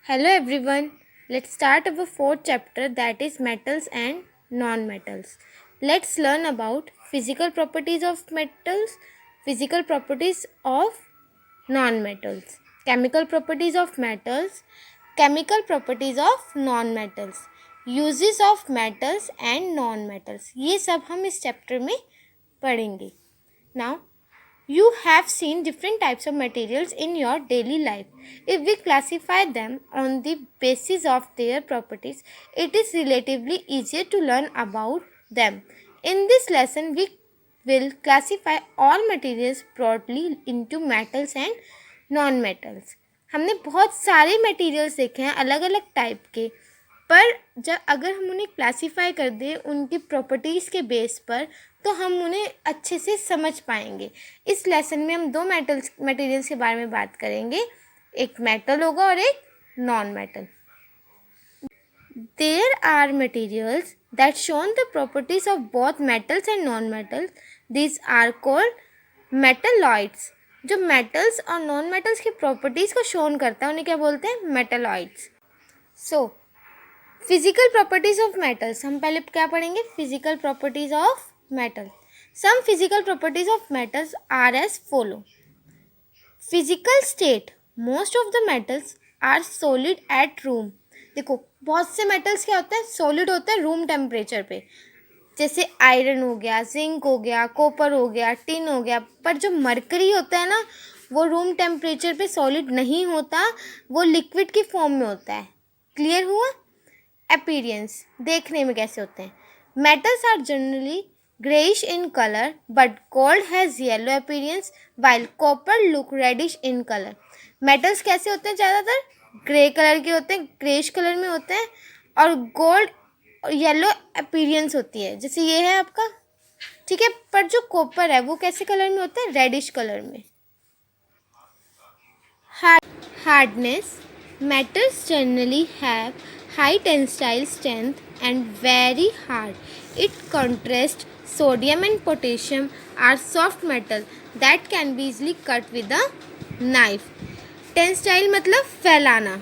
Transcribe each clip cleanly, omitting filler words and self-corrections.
Hello everyone. Let's start our fourth chapter, that is metals and non-metals. Let's learn about physical properties of metals, physical properties of non-metals, chemical properties of metals, chemical properties of non-metals, uses of metals and non-metals. ये सब हम इस chapter में पढ़ेंगे. Now you have seen different types of materials in your daily life. If we classify them on the basis of their properties, it is relatively easier to learn about them. In this lesson, we will classify all materials broadly into metals and non-metals. हमने बहुत सारे materials देखे हैं अलग अलग type के, पर जब अगर हम उन्हें क्लासीफाई कर दें उनकी प्रॉपर्टीज़ के बेस पर तो हम उन्हें अच्छे से समझ पाएंगे. इस लेसन में हम दो मटेरियल्स के बारे में बात करेंगे, एक मेटल होगा और एक non metal. There are materials that shown the properties of both metals and non metals. This are called metalloids. जो मेटल्स और नॉन मेटल्स की प्रॉपर्टीज़ को शोन करता है उन्हें क्या बोलते हैं? Metalloids. So physical properties of metals, हम पहले क्या पढ़ेंगे? Physical properties of metal. Some physical properties of metals are as follow. Physical state, most of the metals are solid at room. देखो बहुत से मेटल्स क्या होते हैं? सॉलिड होते हैं रूम टेम्परेचर पे. जैसे आयरन हो गया, जिंक हो गया, कॉपर हो गया, टिन हो गया. पर जो मरकरी होता है ना, वो रूम टेम्परेचर पे सॉलिड नहीं होता, वो लिक्विड की फॉर्म में होता है. क्लियर हुआ? अपीयरेंस, देखने में कैसे होते हैं? Metals are generally grayish in color but gold has yellow appearance while copper look reddish in color. metals कैसे होते हैं? ज़्यादातर ग्रे कलर के होते हैं, ग्रेश कलर में होते हैं, और गोल्ड और येलो अपीयरेंस होती है, जैसे ये है आपका. ठीक है. पर जो कॉपर है वो कैसे कलर में होता है? रेडिश कलर में. Hardness, metals generally have high tensile strength and very hard. It contrasts sodium and potassium are soft metal that can be easily cut with a knife. Tensile मतलब फैलाना.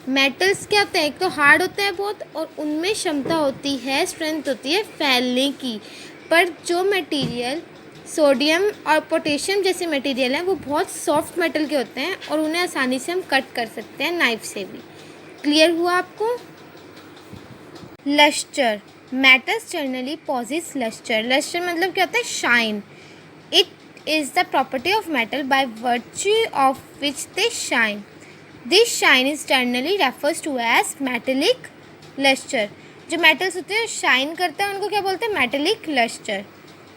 Metals क्या होते हैं? एक तो हार्ड होते हैं बहुत, और उनमें क्षमता होती है, स्ट्रेंथ होती है फैलने की. पर जो मटेरियल सोडियम और पोटेशियम जैसे मटेरियल हैं वो बहुत सॉफ्ट मेटल के होते हैं और उन्हें आसानी से हम कट कर सकते हैं नाइफ से भी. क्लियर हुआ आपको? Lustre, metals generally possess lustre. Lustre मतलब क्या होता है? Shine. It is the property of metal by virtue of which they shine. This shine is generally refers to as metallic lustre. जो मेटल्स होते हैं शाइन करते हैं उनको क्या बोलते हैं? Metallic lustre.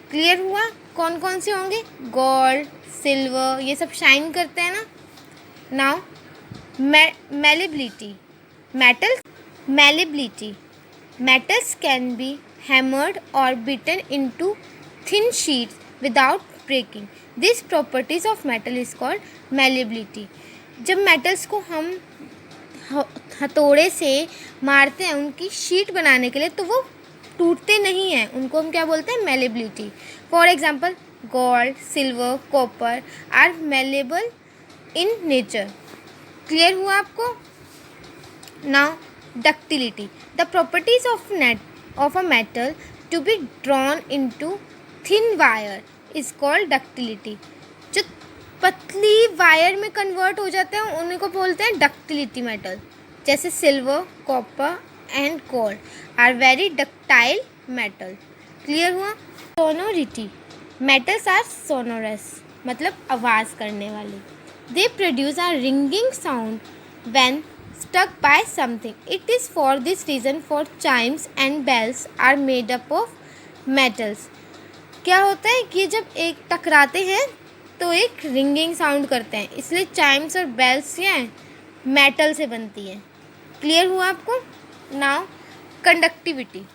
क्लियर हुआ? कौन कौन से होंगे? गोल्ड, सिल्वर, ये सब शाइन करते हैं ना. Now malleability. Metals can be hammered or beaten into thin sheets without breaking. This properties of metal is called malleability. जब मेटल्स को हम हथौड़े से मारते हैं उनकी शीट बनाने के लिए तो वो टूटते नहीं हैं, उनको हम क्या बोलते हैं? malleability. For example gold, silver, copper are malleable in nature. Clear हुआ आपको? Now ductility, the properties of a metal to be drawn into thin wire is called ductility. जो पतली वायर में कन्वर्ट हो जाते हैं उन्हीं को बोलते हैं डक्टिलिटी मेटल. जैसे silver, copper and gold are very ductile metal. Clear हुआ? सोनोरिटी, मेटल्स आर सोनोरस मतलब आवाज़ करने वाली. They produce a ringing sound when struck by something. It is for this reason for chimes and bells are made up of metals. क्या होता है कि जब एक टकराते हैं तो एक रिंगिंग साउंड करते हैं, इसलिए चाइम्स और बेल्स क्या हैं? मेटल से बनती हैं. क्लियर हुआ आपको? Now conductivity,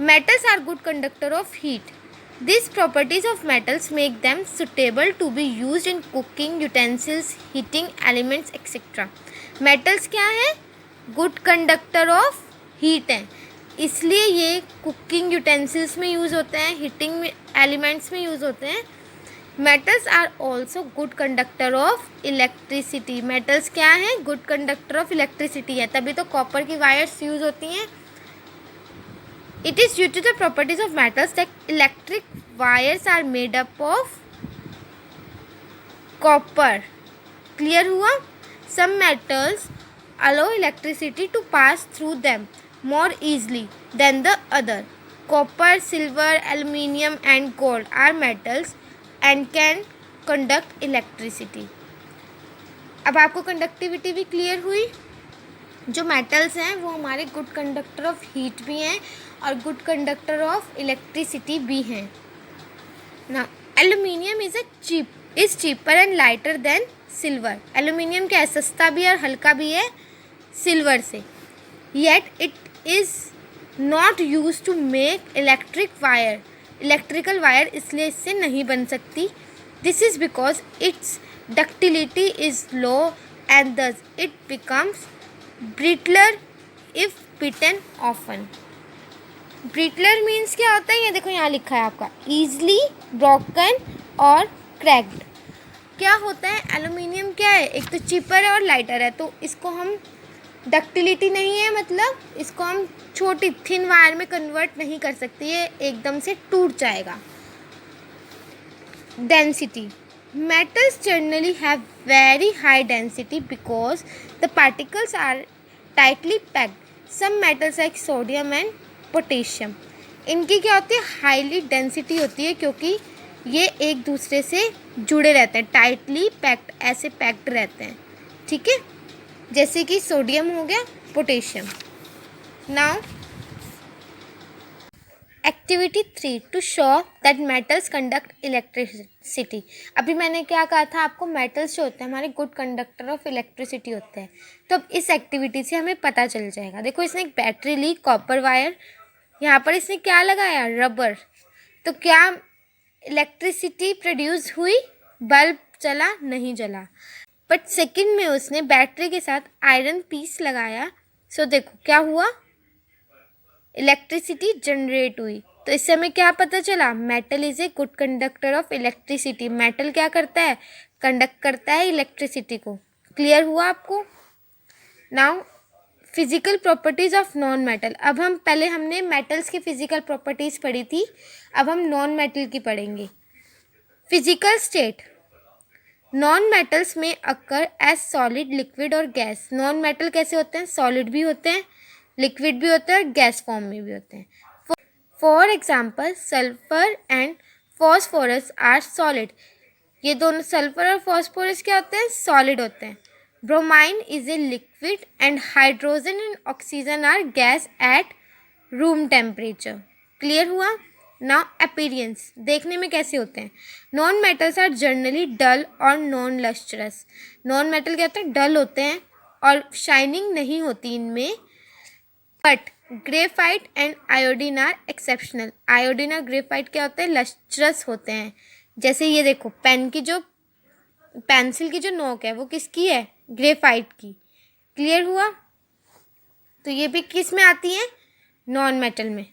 metals are good conductor of heat. These properties of metals make them suitable to be used in cooking utensils, heating elements, etc. Metals क्या है? गुड कंडक्टर ऑफ हीट हैं, इसलिए ये कुकिंग यूटेंसिल्स में use होते हैं, heating में elements में यूज़ होते हैं. Metals are also good conductor of electricity. Metals क्या हैं? गुड कंडक्टर ऑफ इलेक्ट्रिसिटी है, तभी तो कॉपर की वायर्स यूज होती हैं। It is due to the properties of metals that electric wires are made up of copper. Clear हुआ? Some metals allow electricity to pass through them more easily than the other. Copper, silver, aluminium and gold are metals and can conduct electricity. अब आपको conductivity भी clear हुई। जो metals हैं वो हमारे good conductor of heat भी हैं और गुड कंडक्टर ऑफ इलेक्ट्रिसिटी भी हैं। ना aluminium is cheaper and lighter than silver. Aluminium क्या है? सस्ता भी है और हल्का भी है सिल्वर से। Yet it is not use to make electrical wire इसलिए इससे नहीं बन सकती। This is because it's ductility is low and thus it becomes brittler if beaten often. Brittler means क्या होता है? ये देखो यहाँ लिखा है आपका, ईजली ब्रोकन और क्रैक्ड। क्या होता है? एल्यूमिनियम क्या है? एक तो चीपर है और लाइटर है, तो इसको हम डक्टिलिटी नहीं है, मतलब इसको हम छोटी थिन वायर में कन्वर्ट नहीं कर सकते, ये एकदम से टूट जाएगा। Density. Metals generally have very high density because the particles are tightly packed. Some metals like sodium and potassium, इनकी क्या होती है? हाईली डेंसिटी होती है, क्योंकि ये एक दूसरे से जुड़े रहते हैं, टाइटली पैक्ड, ऐसे पैक्ड रहते हैं। ठीक है, जैसे कि सोडियम हो गया, potassium. Now activity 3 to show that metals conduct electricity. अभी मैंने क्या कहा था आपको? मेटल्स जो होते हैं हमारे गुड कंडक्टर ऑफ इलेक्ट्रिसिटी होते हैं। तो अब इस एक्टिविटी से हमें पता चल जाएगा। देखो, इसने एक बैटरी ली, कॉपर वायर, यहाँ पर इसने क्या लगाया? रबर। तो क्या इलेक्ट्रिसिटी प्रोड्यूस हुई? बल्ब चला? नहीं जला। बट सेकंड में उसने बैटरी के साथ आयरन पीस लगाया, सो देखो क्या हुआ? इलेक्ट्रिसिटी जनरेट हुई। तो इससे हमें क्या पता चला? Metal is a good conductor of electricity. Metal क्या करता है? कंडक्ट करता है इलेक्ट्रिसिटी को। क्लियर हुआ आपको? Now physical properties of non metal. अब हम पहले हमने मेटल्स की फिजिकल प्रॉपर्टीज़ पढ़ी थी, अब हम नॉन मेटल की पढ़ेंगे। Physical state. नॉन मेटल्स में अक्कर एज सॉलिड, लिक्विड और गैस। नॉन मेटल कैसे होते हैं? सॉलिड भी होते हैं, लिक्विड भी होते हैं और गैस फॉर्म में भी होते हैं। For example sulphur and phosphorus are solid. ये दोनों सल्फर और फॉस्फोरस क्या होते हैं? सॉलिड होते हैं। Bromine is a liquid and hydrogen and oxygen are gas at room temperature. Clear हुआ? नाउ अपीयरेंस, देखने में कैसे होते हैं? Non metals are generally dull और नॉन लस्ट्रस। नॉन मेटल क्या होते हैं? डल होते हैं और शाइनिंग नहीं होती इनमें। But graphite and iodine are exceptional. Iodine और ग्रेफाइट क्या होते हैं? लस्ट्रस होते हैं। जैसे ये देखो, पेंसिल की जो नोक है वो किसकी है? ग्रेफाइट की। क्लियर हुआ? तो ये भी किस में आती है? नॉन मेटल में।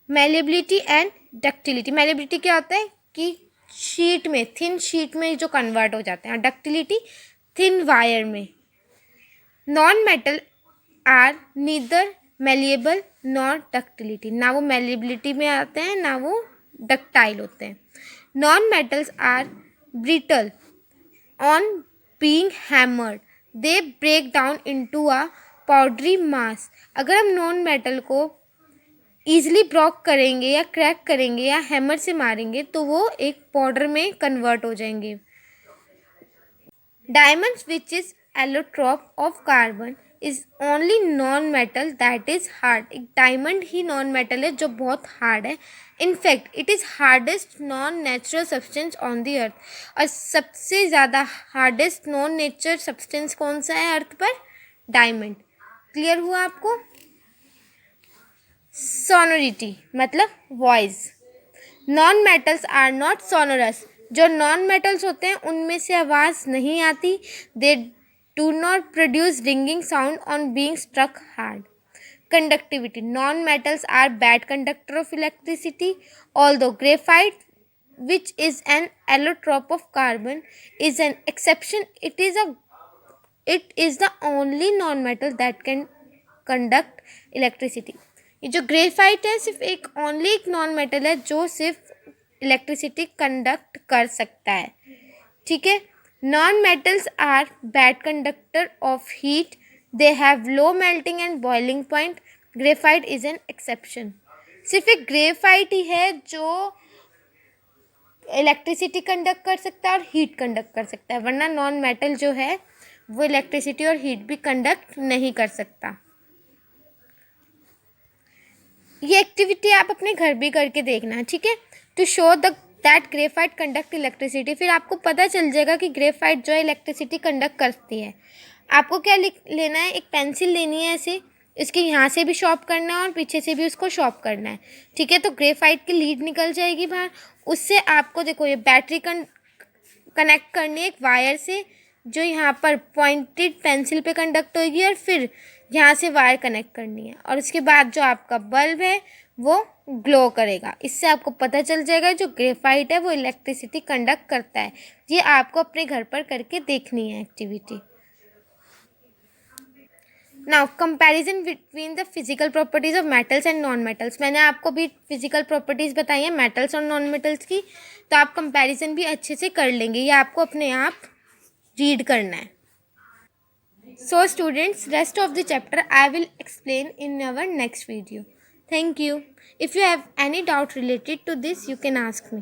Malleability and ductility. मैलिएबिलिटी क्या होता है? कि शीट में, थिन शीट में जो कन्वर्ट हो जाते हैं, और डक्टिलिटी थिन वायर में। Non metal are neither malleable nor ductility. ना वो मैलिएबिलिटी में आते हैं ना वो डक्टाइल होते हैं। Non metals are brittle on being hammered, they break down into a powdery mass. अगर हम नॉन मेटल को ईजिली ब्रोक करेंगे या क्रैक करेंगे या हैमर से मारेंगे तो वो एक पाउडर में कन्वर्ट हो जाएंगे। Diamonds which is allotrope of carbon is only non metal that is hard. एक डायमंड ही नॉन मेटल है जो बहुत हार्ड है। In fact it is hardest non natural substance on the earth. और सबसे ज़्यादा हार्डेस्ट नॉन नेचर सब्सटेंस कौन सा है अर्थ पर? डायमंड। क्लियर हुआ आपको? सोनोरिटी मतलब voice. Non metals are not sonorous. जो नॉन मेटल्स होते हैं उनमें से आवाज़ नहीं आती। They do not produce ringing sound on being struck hard. Conductivity. Non metals are bad conductor of electricity although graphite which is an allotrope of carbon, is an exception. It is the only non-metal that can conduct electricity. ये जो graphite है सिर्फ एक only एक non metal है जो सिर्फ electricity conduct कर सकता है. ठीक है. Non metals are bad conductor of heat. They have low melting and boiling point. Graphite is an exception. सिर्फ एक ग्रेफाइट ही है जो इलेक्ट्रिसिटी कंडक्ट कर सकता है और हीट कंडक्ट कर सकता है, वरना नॉन मेटल जो है वो इलेक्ट्रिसिटी और हीट भी कंडक्ट नहीं कर सकता. ये एक्टिविटी आप अपने घर भी करके देखना. ठीक है. To show that graphite conduct electricity. फिर आपको पता चल जाएगा कि ग्रेफाइट जो है इलेक्ट्रिसिटी कंडक्ट करती है. आपको क्या लेना है, एक पेंसिल लेनी है ऐसे, इसके यहाँ से भी शॉर्प करना है और पीछे से भी उसको शॉर्प करना है. ठीक है. तो ग्रेफाइट की लीड निकल जाएगी बाहर. उससे आपको देखो ये बैटरी कनेक्ट करनी है एक वायर से, जो यहाँ पर पॉइंटेड पेंसिल पे कंडक्ट होगी, और फिर यहाँ से वायर कनेक्ट करनी है, और उसके बाद जो आपका बल्ब है वो ग्लो करेगा. इससे आपको पता चल जाएगा जो ग्रेफाइट है वो इलेक्ट्रिसिटी कंडक्ट करता है. ये आपको अपने घर पर करके देखनी है activity. Now comparison between the physical properties of metals and non metals. मैंने आपको भी फिजिकल प्रॉपर्टीज़ बताई हैं मेटल्स और नॉन मेटल्स की, तो आप कंपैरिजन भी अच्छे से कर लेंगे. ये आपको अपने आप रीड करना है. So students, rest of the chapter I will explain in our next video. Thank you. If you have any doubt related to this, you can ask me.